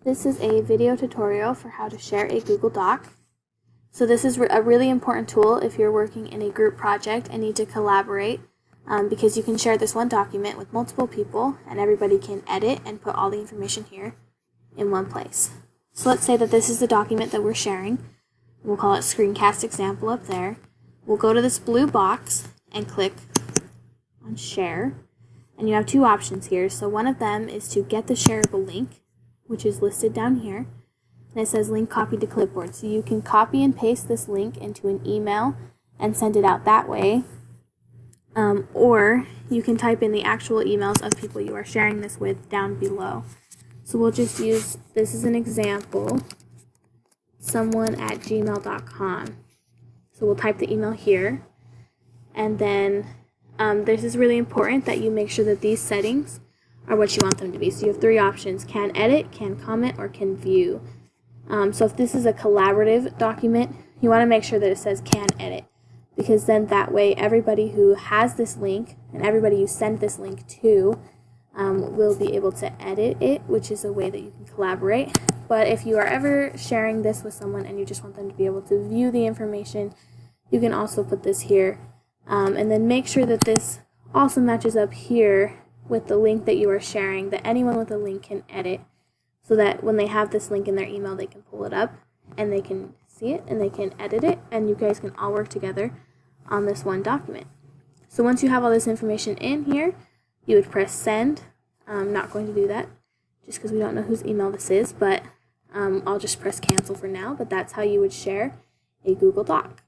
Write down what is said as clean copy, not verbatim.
This is a video tutorial for how to share a Google Doc. So this is a really important tool if you're working in a group project and need to collaborate, because you can share this one document with multiple people and everybody can edit and put all the information here in one place. So let's say that this is the document that we're sharing. We'll call it Screencast example up there. We'll go to this blue box and click on share. And you have two options here. So one of them is to get the shareable link, which is listed down here. And it says link copied to clipboard. So you can copy and paste this link into an email and send it out that way. Or you can type in the actual emails of people you are sharing this with down below. So we'll just use this as an example, someone@gmail.com. So we'll type the email here. And then this is really important that you make sure that these settings are what you want them to be. So you have three options: can edit, can comment, or can view. So if this is a collaborative document, you want to make sure that it says can edit, because then that way everybody who has this link and everybody you send this link to will be able to edit it, which is a way that you can collaborate. But if you are ever sharing this with someone and you just want them to be able to view the information, you can also put this here. And then make sure that this also matches up here with the link that you are sharing, that anyone with a link can edit, so that when they have this link in their email, they can pull it up and they can see it and they can edit it, and you guys can all work together on this one document. So once you have all this information in here, you would press send. I'm not going to do that just because we don't know whose email this is, but I'll just press cancel for now. But that's how you would share a Google Doc.